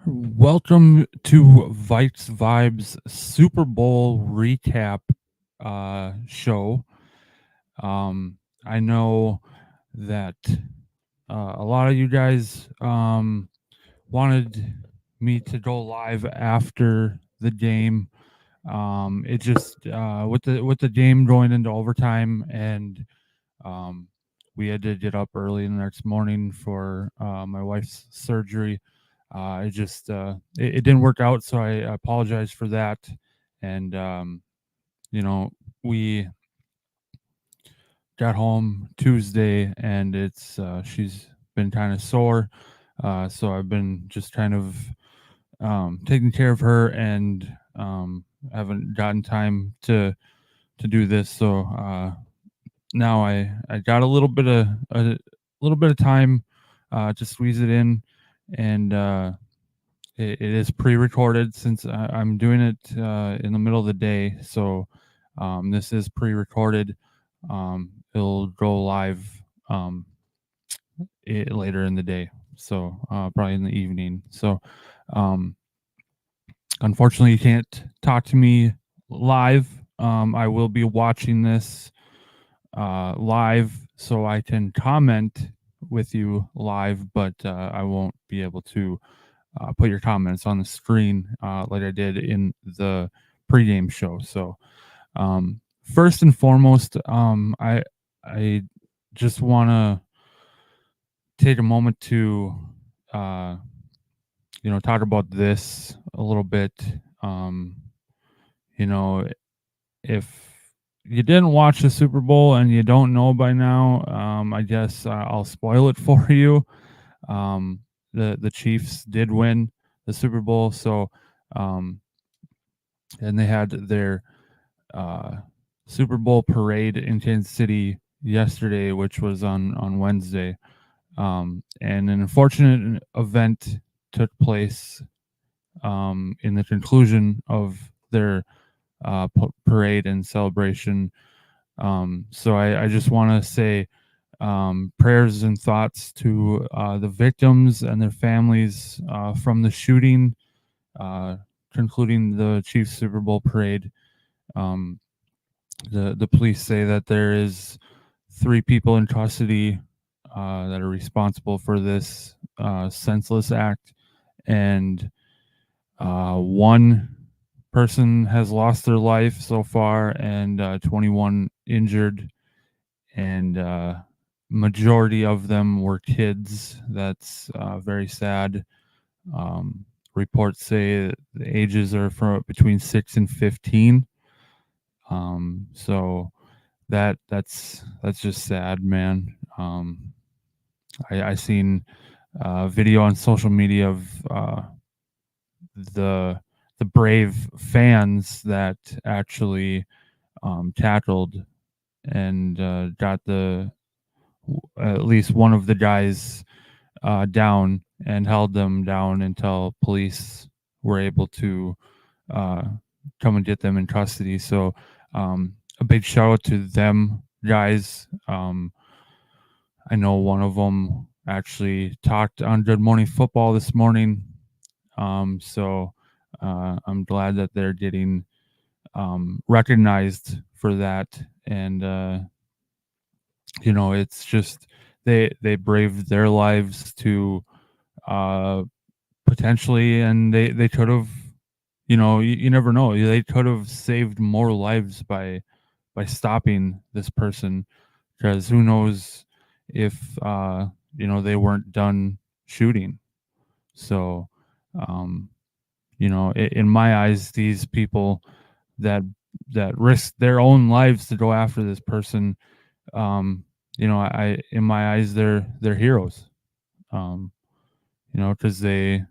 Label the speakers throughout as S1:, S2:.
S1: Welcome to Vikes Vibes Super Bowl recap show. I know that a lot of you guys wanted me to go live after the game. It just with the game going into overtime, and um, we had to get up early the next morning for my wife's surgery. It didn't work out, so I apologize for that. And you know, we got home Tuesday, and it's she's been kind of sore, so I've been just kind of taking care of her, and haven't gotten time to do this. So now I got a little bit of time to squeeze it in, and it is pre-recorded since I'm doing it in the middle of the day. So this is pre-recorded. It'll go live um, later in the day, so probably in the evening. So um, unfortunately, you can't talk to me live. I will be watching this live so I can comment with you live, but I won't be able to put your comments on the screen like I did in the pregame show. So first and foremost, I just want to take a moment to uh, talk about this a little bit. Um, you know, if you didn't watch the Super Bowl and you don't know by now, I guess I'll spoil it for you. The Chiefs did win the Super Bowl, so um, and they had their uh, Super Bowl parade in Kansas City yesterday, which was on Wednesday. And an unfortunate event took place in the conclusion of their parade and celebration. So I just want to say prayers and thoughts to the victims and their families from the shooting, uh, concluding the Chiefs Super Bowl parade. Um, the police say that there is 3 people in custody that are responsible for this senseless act, and one person has lost their life so far, and 21 injured, and majority of them were kids. That's very sad. Um, Reports say the ages are from between 6 and 15. So that's just sad, man. I seen a video on social media of the the brave fans that actually tackled and got at least one of the guys down and held them down until police were able to uh, come and get them in custody. So a big shout out to them guys. I know one of them actually talked on Good Morning Football this morning. So I'm glad that they're getting recognized for that. And it's just they braved their lives to uh, potentially, and they could have. You never know. They could have saved more lives by stopping this person, because who knows if they weren't done shooting. So um, in my eyes, these people that risked their own lives to go after this person, I in my eyes, they're heroes. um because they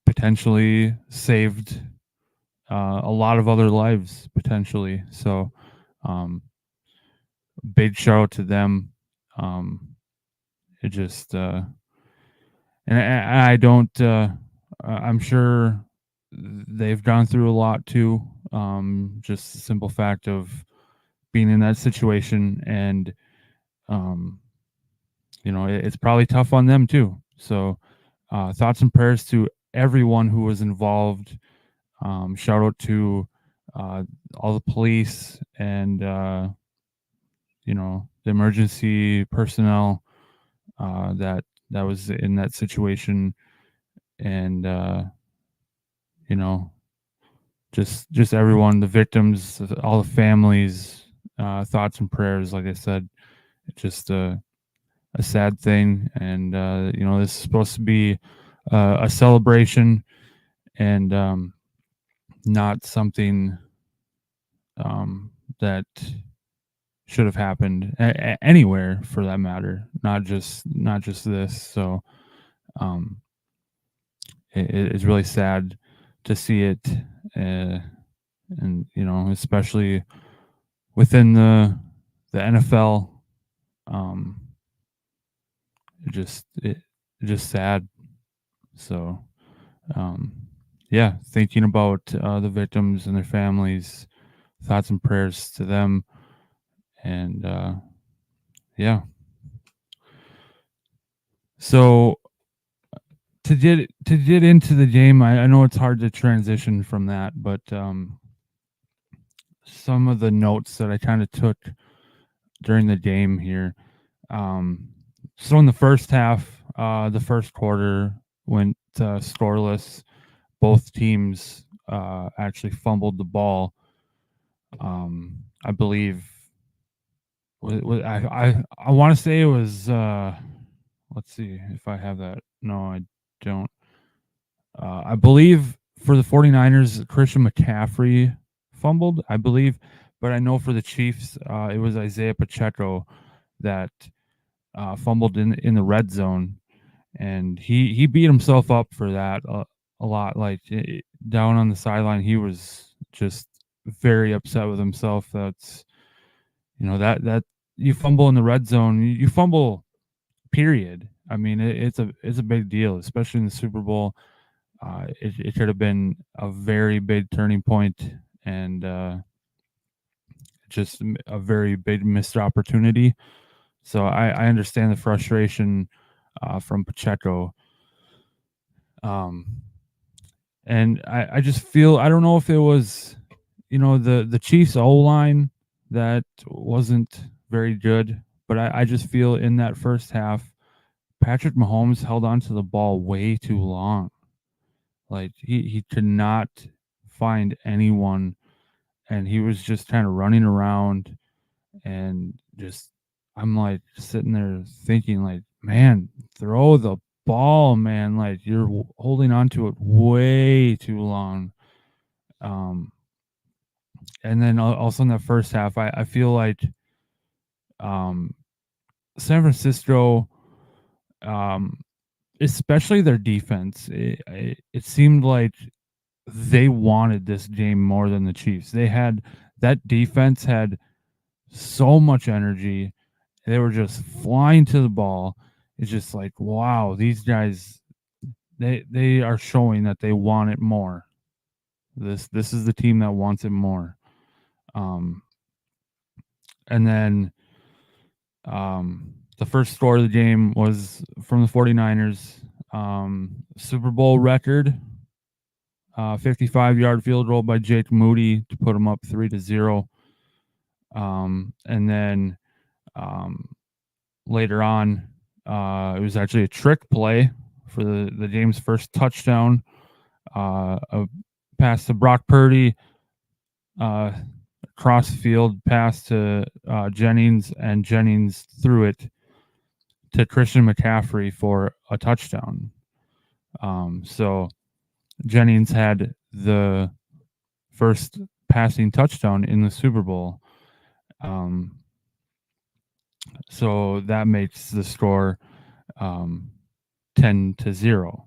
S1: potentially saved a lot of other lives potentially. So um big shout out to them. It just and I don't I'm sure they've gone through a lot too. Just the simple fact of being in that situation, and um it's probably tough on them too. So thoughts and prayers to everyone who was involved. Shout out to uh, all the police and the emergency personnel that was in that situation, and you know just everyone, the victims, all the families, thoughts and prayers. Like I said, it's just a sad thing, and this is supposed to be a celebration, and not something that should have happened anywhere for that matter, not just this. So um, it's really sad to see it, uh, and especially within the NFL. Um, it just sad. So um, yeah, thinking about the victims and their families, thoughts and prayers to them, and yeah. So to get into the game, I know it's hard to transition from that, but some of the notes that I kind of took during the game here. Um, so in the first half, the first quarter went scoreless. Both teams actually fumbled the ball. I believe I want to say it was. Let's see if I have that. No, I don't. I believe for the 49ers, Christian McCaffrey fumbled, I believe, but I know for the Chiefs, it was Isaiah Pacheco that fumbled in the red zone, and he beat himself up for that a lot. Like down on the sideline, he was just very upset with himself. That's that you fumble in the red zone, you fumble. Period. I mean, it's a big deal, especially in the Super Bowl. It could have been a very big turning point, and just a very big missed opportunity. So I understand the frustration from Pacheco. Um, and I just feel, I don't know if it was the Chiefs O line that wasn't very good, but I just feel in that first half, Patrick Mahomes held on to the ball way too long. Like he could not find anyone, and he was just kind of running around, and just I'm like sitting there thinking like, man, throw the ball, man. Like you're holding on to it way too long. Um, and then also in that first half, I feel like um, San Francisco, um, especially their defense, it seemed like they wanted this game more than the Chiefs. That defense had so much energy. They were just flying to the ball. It's just like, wow, these guys, they are showing that they want it more. This is the team that wants it more. Um, and then the first score of the game was from the 49ers. Super Bowl record, 55-yard field goal by Jake Moody to put them up 3-0. And then later on, it was actually a trick play for the game's first touchdown. A pass to Brock Purdy, cross field pass to Jennings, and Jennings threw it to Christian McCaffrey for a touchdown. So Jennings had the first passing touchdown in the Super Bowl. So that makes the score 10-0.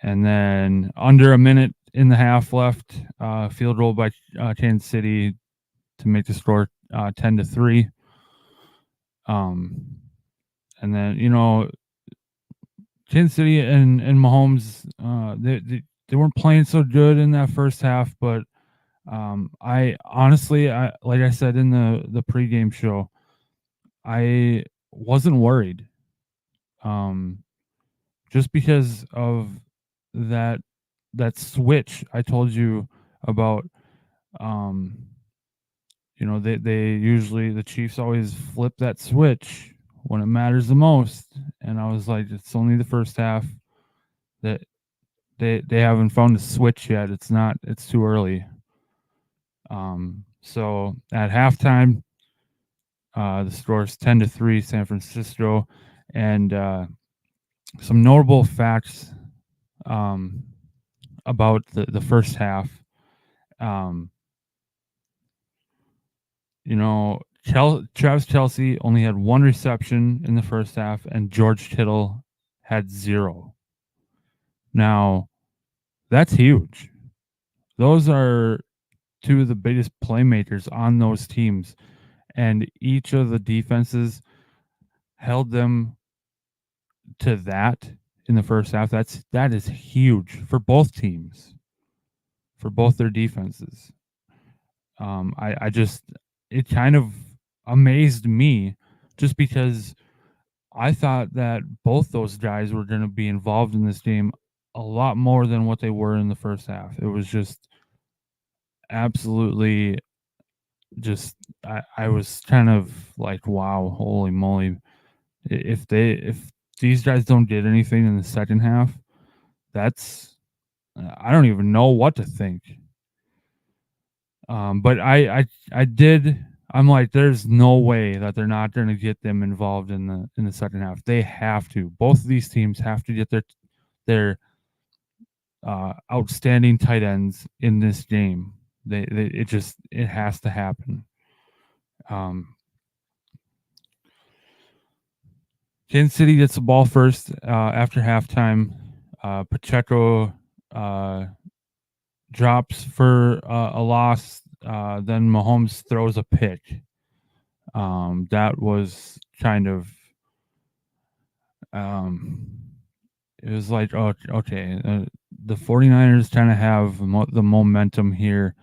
S1: And then under a minute and a half left, field goal by Kansas City to make the score 10-3. And then Kansas City and Mahomes, they weren't playing so good in that first half, but I honestly, like I said in the pregame show, I wasn't worried. Just because of that switch I told you about. Um, they usually, the Chiefs always flip that switch when it matters the most, and I was like, it's only the first half that they haven't found a switch yet. It's too early. So at halftime, the score's 10-3 San Francisco, and some notable facts um, about the first half. Um, Travis Kelce only had one reception in the first half, and George Kittle had 0. Now, that's huge. Those are two of the biggest playmakers on those teams, and each of the defenses held them to that in the first half. That is huge for both teams, for both their defenses. I just, it kind of amazed me, just because I thought that both those guys were going to be involved in this game a lot more than what they were in the first half. It was just absolutely, just I was kind of like, wow, holy moly. If these guys don't get anything in the second half, that's, I don't even know what to think. But I did. I'm like, there's no way that they're not going to get them involved in the second half. They have to. Both of these teams have to get their outstanding tight ends in this game. It has to happen. Kansas City gets the ball first after halftime. Pacheco drops for a loss. Then Mahomes throws a pick. That was kind of, it was like, oh, okay. The 49ers kind of have the momentum here.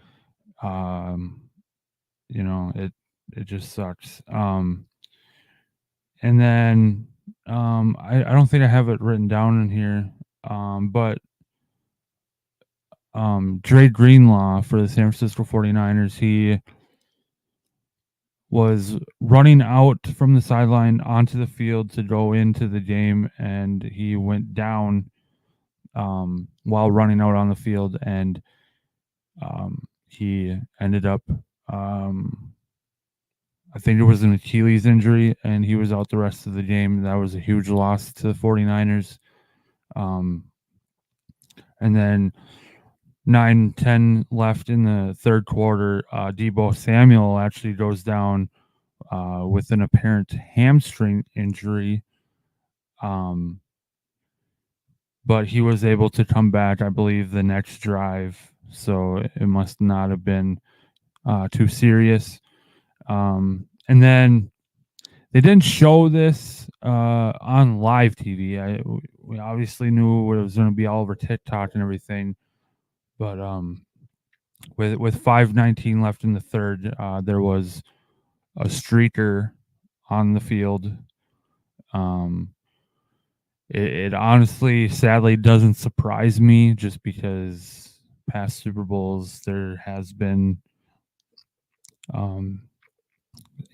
S1: It just sucks. And then I don't think I have it written down in here, but Dre Greenlaw for the San Francisco 49ers, he was running out from the sideline onto the field to go into the game, and he went down while running out on the field, and he ended up, I think it was an Achilles injury, and he was out the rest of the game. That was a huge loss to the 49ers. And then 9-10 left in the third quarter. Deebo Samuel actually goes down with an apparent hamstring injury. But he was able to come back, I believe, the next drive. So it must not have been too serious. And then they didn't show this on live TV. We obviously knew it was going to be all over TikTok and everything. But with 5:19 left in the third, there was a streaker on the field. It honestly, sadly, doesn't surprise me, just because past Super Bowls there has been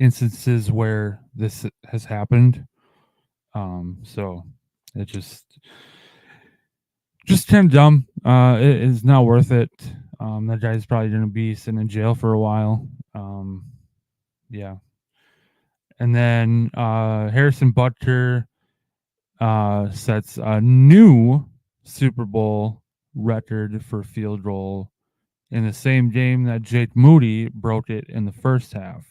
S1: instances where this has happened. So it just kind of dumb. It is not worth it. That guy's probably going to be sitting in jail for a while. Yeah. And then Harrison Butker sets a new Super Bowl record for field goal in the same game that Jake Moody broke it in the first half.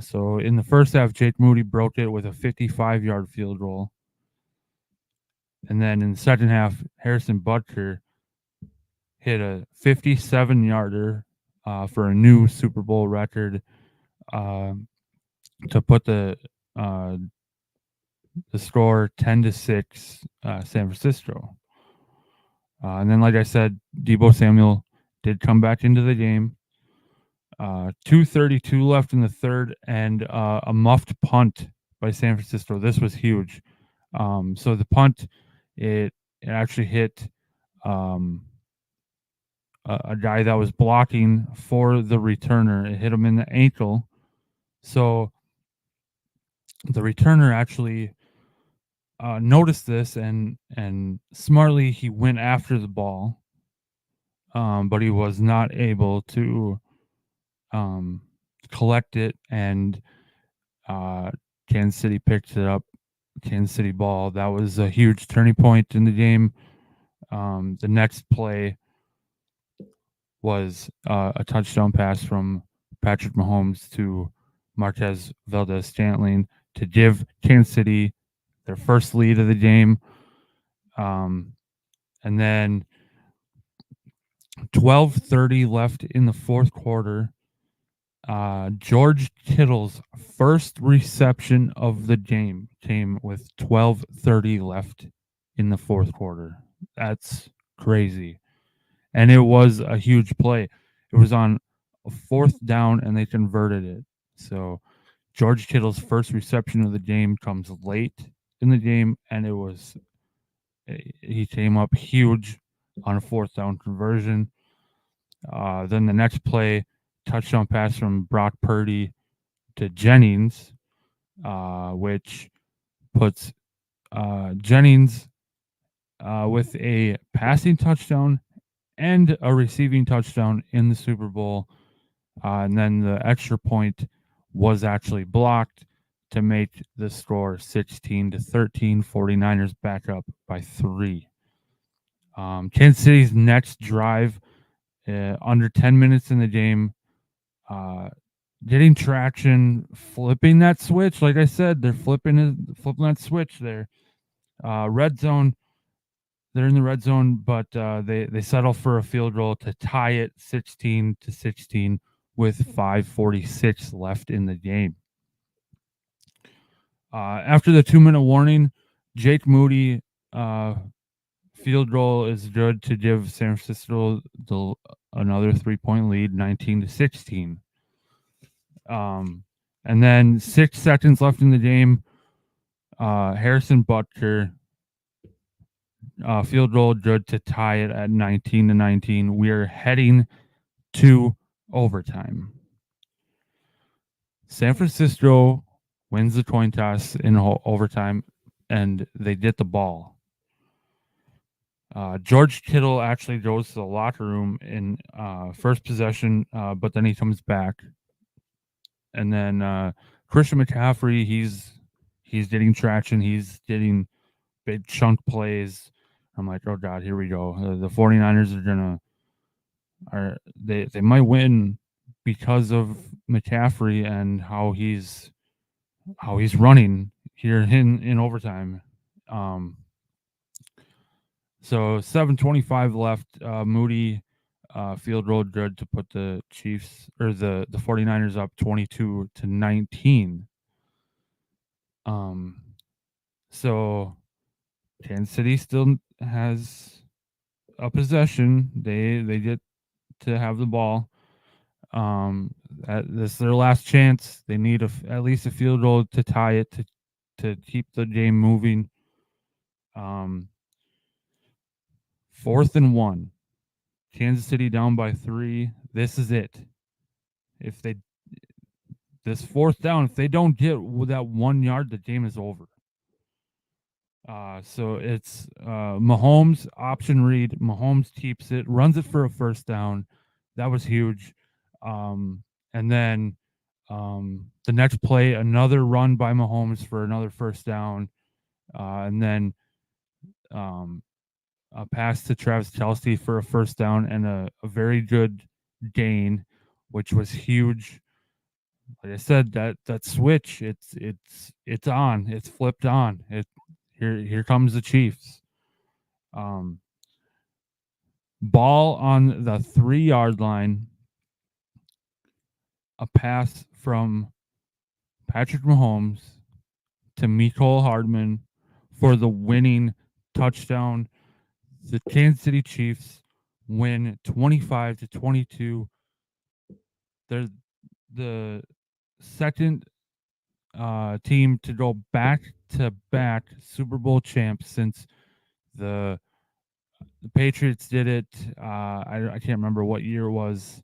S1: So in the first half, Jake Moody broke it with a 55-yard field goal. And then in the second half, Harrison Butker hit a 57-yarder for a new Super Bowl record to put the score 10-6 San Francisco. And then, like I said, Deebo Samuel did come back into the game. 2:32 left in the third, and a muffed punt by San Francisco. This was huge. So the punt, it it actually hit a guy that was blocking for the returner. It hit him in the ankle. So the returner actually noticed this and smartly he went after the ball, but he was not able to um, collect it, and uh, Kansas City picked it up. Kansas City ball. That was a huge turning point in the game. The next play was a touchdown pass from Patrick Mahomes to Marquez Valdez-Scantling to give Kansas City their first lead of the game. And then 12:30 left in the fourth quarter. George Kittle's first reception of the game came with 12:30 left in the fourth quarter. That's crazy. And it was a huge play. It was on a fourth down, and they converted it. So George Kittle's first reception of the game comes late in the game, and he came up huge on a fourth down conversion. Then the next play, touchdown pass from Brock Purdy to Jennings, which puts Jennings with a passing touchdown and a receiving touchdown in the Super Bowl. And then the extra point was actually blocked to make the score 16-13. 49ers back up by 3. Kansas City's next drive, under 10 minutes in the game, getting traction, flipping that switch. Like I said, they're flipping that switch there. Red zone. They're in the red zone, but they settle for a field goal to tie it 16-16 with 5:46 left in the game. After the 2-minute warning, Jake Moody field goal is good to give San Francisco another 3-point lead, 19-16. And then 6 seconds left in the game. Harrison Butker field goal good to tie it at 19-19. We are heading to overtime. San Francisco wins the coin toss in overtime, and they get the ball. George Kittle actually goes to the locker room in first possession, but then he comes back. And then Christian McCaffrey, he's getting traction. He's getting big chunk plays. I'm like, oh God, here we go. The 49ers they might win because of McCaffrey and how he's running here in overtime. So 7:25 left. Moody field goal good to put the Chiefs or the 49ers up 22-19. So Kansas City still has a possession. They get to have the ball. This is their last chance. They need at least a field goal to tie it to keep the game moving. 4th and 1. Kansas City down by 3. This is it. This fourth down, if they don't get that 1 yard, the game is over. So it's Mahomes option read. Mahomes keeps it, runs it for a first down. That was huge. And then the next play, another run by Mahomes for another first down. And then a pass to Travis Kelce for a first down and a very good gain, which was huge. Like I said, that switch, it's on. It's flipped on. Here comes the Chiefs. Ball on the 3-yard line. A pass from Patrick Mahomes to Mecole Hardman for the winning touchdown. The Kansas City Chiefs win 25-22. They're the second team to go back-to-back Super Bowl champs since the The Patriots did it. I can't remember what year it was.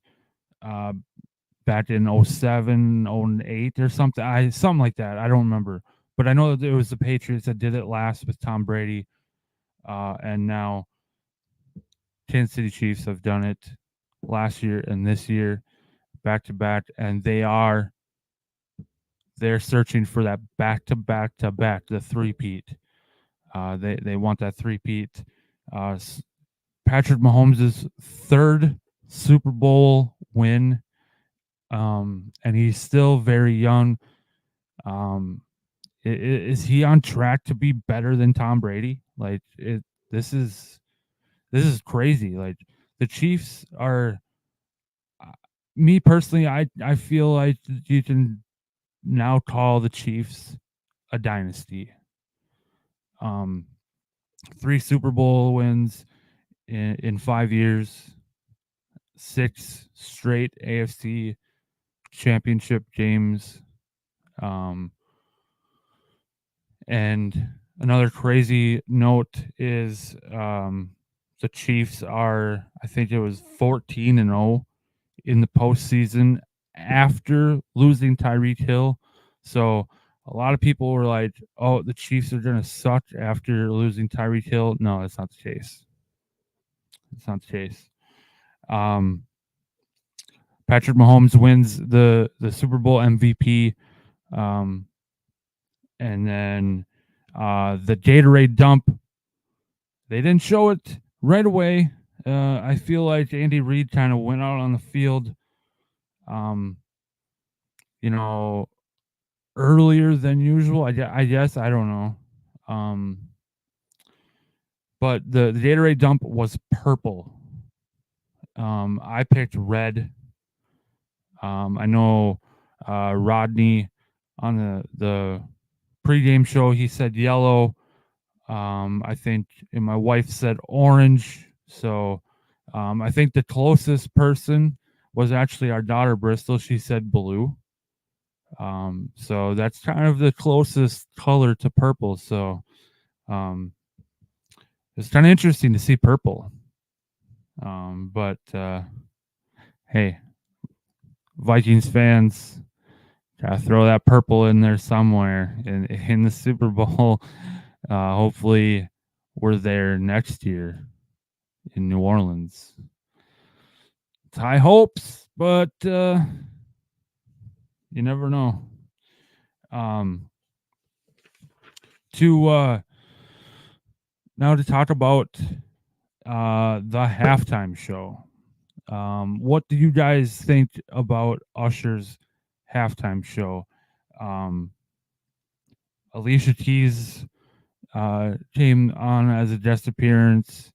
S1: Uh, Back in 07, 08 or something. Something like that. I don't remember. But I know that it was the Patriots that did it last with Tom Brady. And now Kansas City Chiefs have done it last year and this year back to back, and they're searching for that back to back to back, the three-peat. They want that three-peat. Uh, Patrick Mahomes' third Super Bowl win, and he's still very young. Um, is he on track to be better than Tom Brady? Like this is this is crazy. Like the Chiefs are. uh, Me personally, I feel like you can now call the Chiefs a dynasty. Um, Three Super Bowl wins in 5 years, six straight AFC championship games. Um, and another crazy note is the Chiefs are, I think it was 14-0 in the postseason after losing Tyreek Hill. So a lot of people were like, "Oh, the Chiefs are going to suck after losing Tyreek Hill." No, that's not the case. It's not the case. Um, Patrick Mahomes wins the Super Bowl MVP, um, and then the Gatorade dump. They didn't show it right away. I feel like Andy Reid kind of went out on the field, um, you know, earlier than usual. I guess I don't know. Um, but the Gatorade dump was purple. I picked red. I know Rodney on the pregame show, he said yellow. I think, and my wife said orange. So I think the closest person was actually our daughter Bristol. She said blue. So that's kind of the closest color to purple. So um, it's kind of interesting to see purple. But hey, Vikings fans, gotta throw that purple in there somewhere in the Super Bowl. Hopefully, we're there next year in New Orleans. It's high hopes, but you never know. Um, to Now to talk about the halftime show. What do you guys think about Usher's halftime show? Um, Alicia Keys came on as a guest appearance.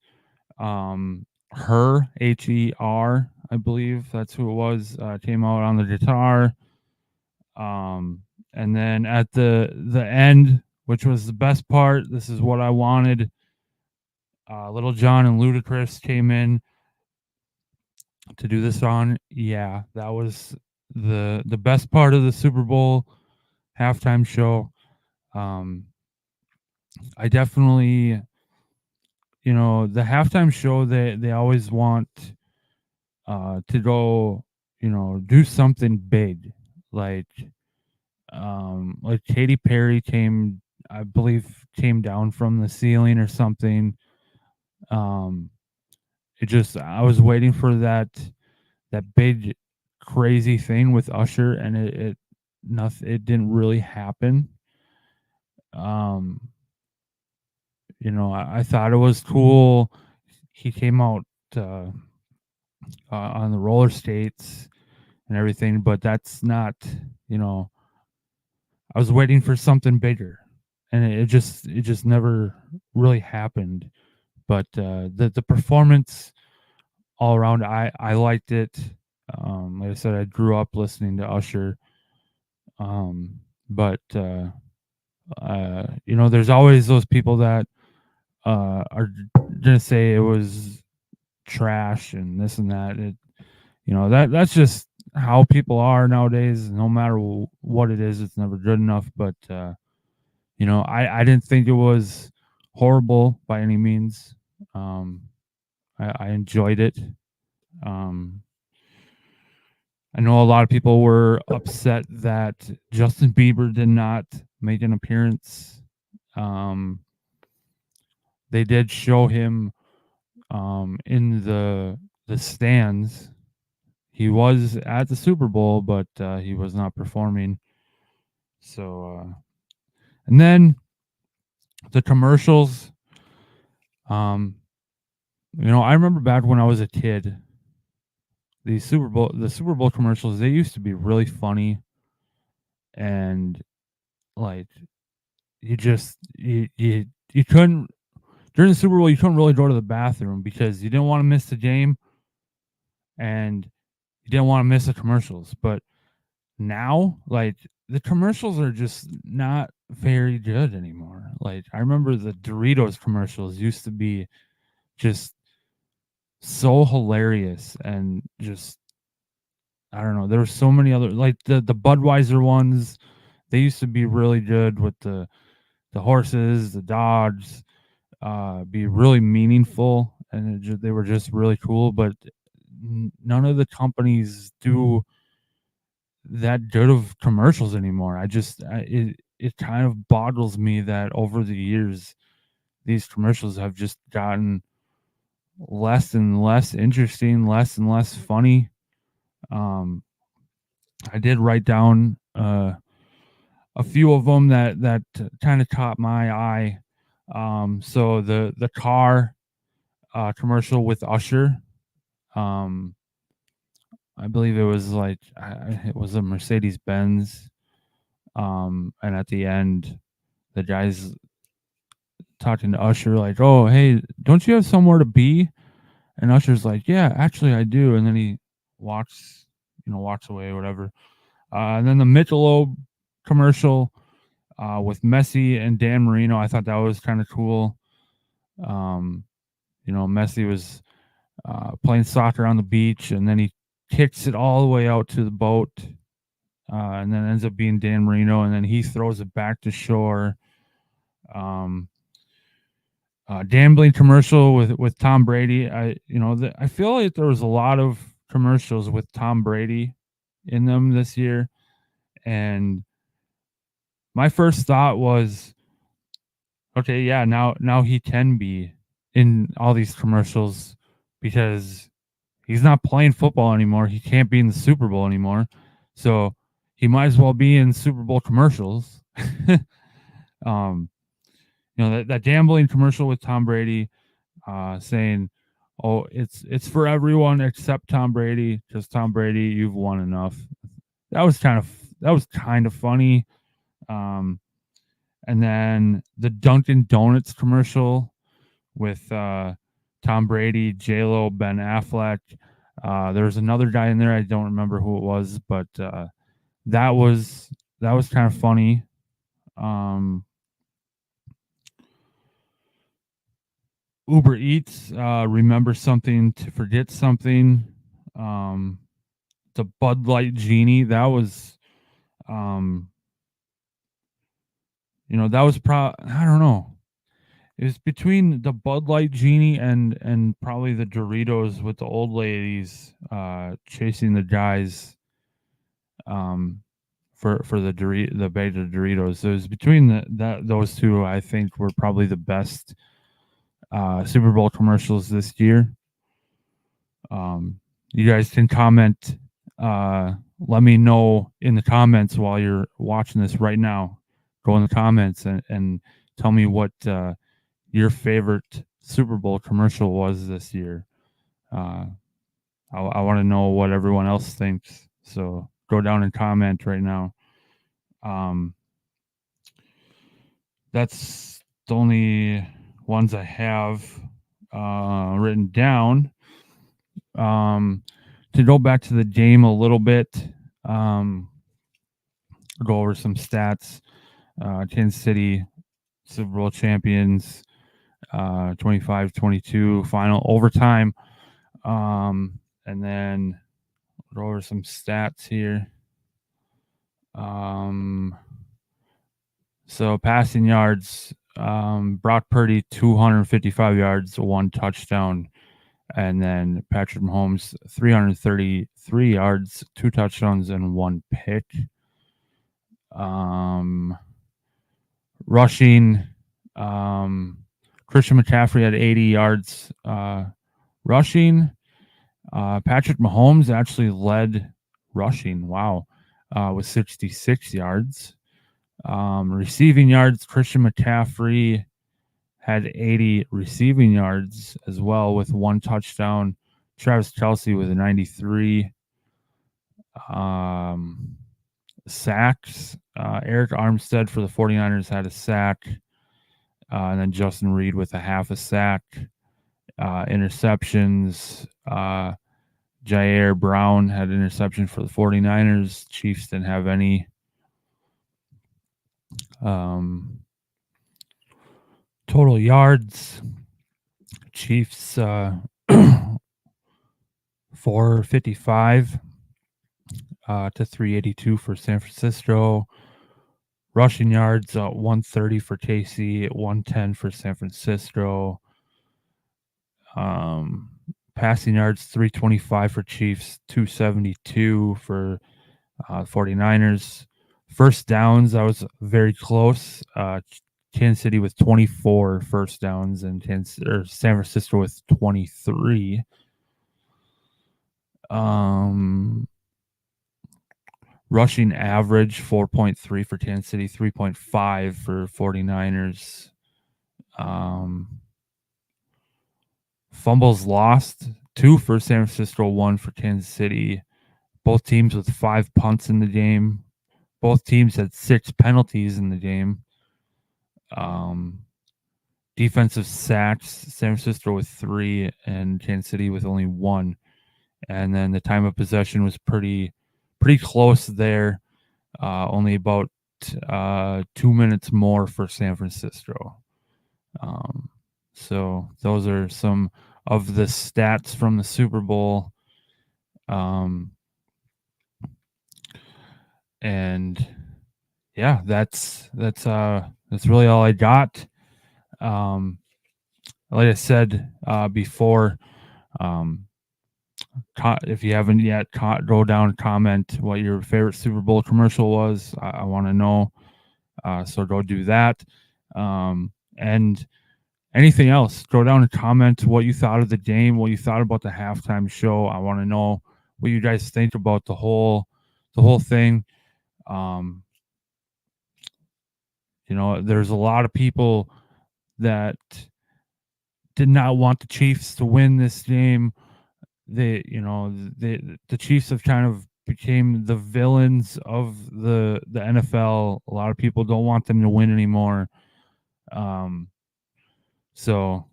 S1: Her, I believe that's who it was, came out on the guitar. And then at the end, which was the best part, this is what I wanted. Little John and Ludacris came in to do the song. Yeah, that was the best part of the Super Bowl halftime show. Um, I definitely, the halftime show, they always want to go, do something big, like Katy Perry I believe, came down from the ceiling or something. Um, I was waiting for that big crazy thing with Usher, and it didn't really happen. Um, I thought it was cool. He came out uh, on the roller skates and everything, but that's not, you know, I was waiting for something bigger, and it just never really happened. But the performance all around, I liked it. Like I said, I grew up listening to Usher. But there's always those people that are gonna say it was trash and this and that. That's just how people are nowadays. No matter what it is, it's never good enough. But I didn't think it was horrible by any means. I enjoyed it. Um, I know a lot of people were upset that Justin Bieber did not make an appearance. Um, they did show him in the stands. He was at the Super Bowl, but he was not performing. So, and then the commercials. Um, I remember back when I was a kid, the Super Bowl commercials, they used to be really funny, and like you couldn't during the Super Bowl, you couldn't really go to the bathroom because you didn't want to miss the game and you didn't want to miss the commercials. But now, like, the commercials are just not very good anymore. Like, I remember the Doritos commercials used to be just so hilarious, and just I don't know, there were so many other, like, the Budweiser ones. They used to be really good with the horses, the dogs, be really meaningful, and they were just really cool. But none of the companies do that good of commercials anymore. It kind of boggles me that over the years these commercials have just gotten less and less interesting, less and less funny. Um, I did write down a few of them that kind of caught my eye. So the car commercial with Usher. Um, I believe it was like it was a Mercedes Benz. And at the end, the guy's talking to Usher like, "Oh, hey, don't you have somewhere to be?" And Usher's like, "Yeah, actually, I do." And then he walks, walks away, or whatever. And then the Michelob commercial with Messi and Dan Marino, I thought that was kind of cool. Um, Messi was playing soccer on the beach, and then he kicks it all the way out to the boat, and then ends up being Dan Marino, and then he throws it back to shore. Um, Gambling commercial with Tom Brady. I feel like there was a lot of commercials with Tom Brady in them this year, and my first thought was, okay, yeah, now he can be in all these commercials because he's not playing football anymore. He can't be in the Super Bowl anymore. So he might as well be in Super Bowl commercials. um, that gambling commercial with Tom Brady, saying, "Oh, it's for everyone except Tom Brady. Just Tom Brady, you've won enough." That was kind of funny. Um, and then the Dunkin' Donuts commercial with Tom Brady, J Lo, Ben Affleck. There was another guy in there. I don't remember who it was, but that was kind of funny. Um, Uber Eats, remember something to forget something. Um, the Bud Light Genie, that was, um, that was I don't know. It was between the Bud Light Genie and probably the Doritos with the old ladies chasing the guys um for the bag of Doritos. So it was between those two. I think were probably the best Super Bowl commercials this year. You guys can comment. Let me know in the comments while you're watching this right now. Go in the comments and tell me what your favorite Super Bowl commercial was this year. I want to know what everyone else thinks. So go down and comment right now. Um, that's the only ones I have written down. To go back to the game a little bit, um, go over some stats. Kansas City Super Bowl champions, 25-22 final overtime. And then go over some stats here. So passing yards, Brock Purdy 255 yards, one touchdown. And then Patrick Mahomes, 333 yards, 2 touchdowns, and 1 pick. Rushing, Christian McCaffrey had 80 yards rushing. Patrick Mahomes actually led rushing. Wow. With 66 yards. Receiving yards, Christian McCaffrey had 80 receiving yards as well with 1 touchdown. Travis Kelce with a 93. Sacks. Eric Armstead for the 49ers had a sack. And then Justin Reed with a half a sack. Interceptions. Jair Brown had an interception for the 49ers. Chiefs didn't have any. Total yards. Chiefs 455 to 382 for San Francisco. Rushing yards 130 for KC, 110 for San Francisco. Passing yards 325 for Chiefs, 272 for 49ers. First downs, I was very close. Kansas City with 24 first downs and San Francisco with 23. Rushing average 4.3 for Kansas City, 3.5 for 49ers. Fumbles lost, 2 for San Francisco, 1 for Kansas City. Both teams with 5 punts in the game. Both teams had 6 penalties in the game. Defensive sacks, San Francisco with 3 and Kansas City with only 1. And then the time of possession was pretty close there. Only about 2 minutes more for San Francisco. So those are some of the stats from the Super Bowl. And yeah, that's really all I got. Like I said before, if you haven't yet, go down and comment what your favorite Super Bowl commercial was. I want to know. So go do that. And anything else, go down and comment what you thought of the game, what you thought about the halftime show. I want to know what you guys think about the whole thing. There's a lot of people that did not want the Chiefs to win this game. The Chiefs have kind of became the villains of the NFL. A lot of people don't want them to win anymore. So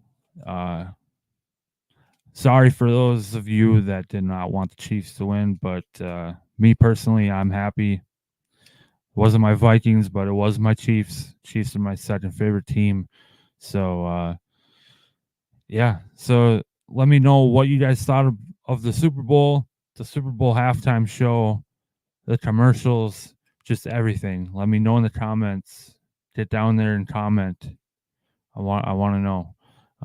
S1: sorry for those of you that did not want the Chiefs to win, but me personally, I'm happy. It wasn't my Vikings, but it was my Chiefs. Chiefs are my second favorite team. So yeah. So let me know what you guys thought of the Super Bowl halftime show, the commercials, just everything. Let me know in the comments. Get down there and comment. I want to know.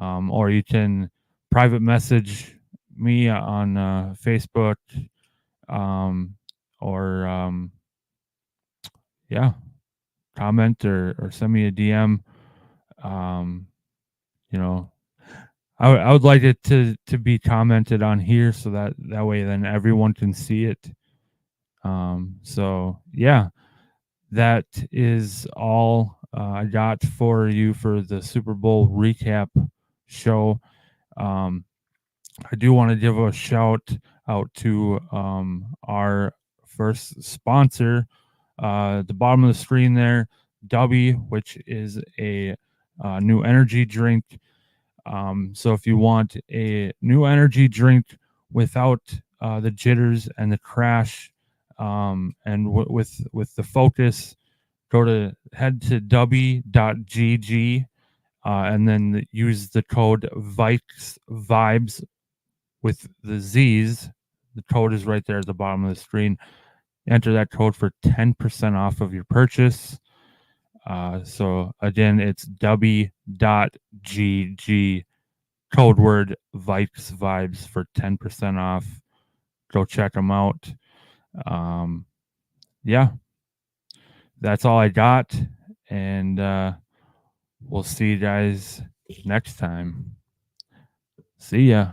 S1: Or you can private message me on Facebook, or comment or send me a DM. I would like it to be commented on here so that way then everyone can see it. So yeah, that is all I got for you for the Super Bowl recap show. I do want to give a shout out to our first sponsor, the bottom of the screen there, Dubby, which is a new energy drink. So if you want a new energy drink without the jitters and the crash, and with the focus, head to dubby.gg, and then use the code vibes with the Z's. The code is right there at the bottom of the screen. Enter that code for 10% off of your purchase. So again, it's dubby.gg, code word Vikes Vibes for 10% off. Go check them out. Um, yeah, that's all I got. And we'll see you guys next time. See ya.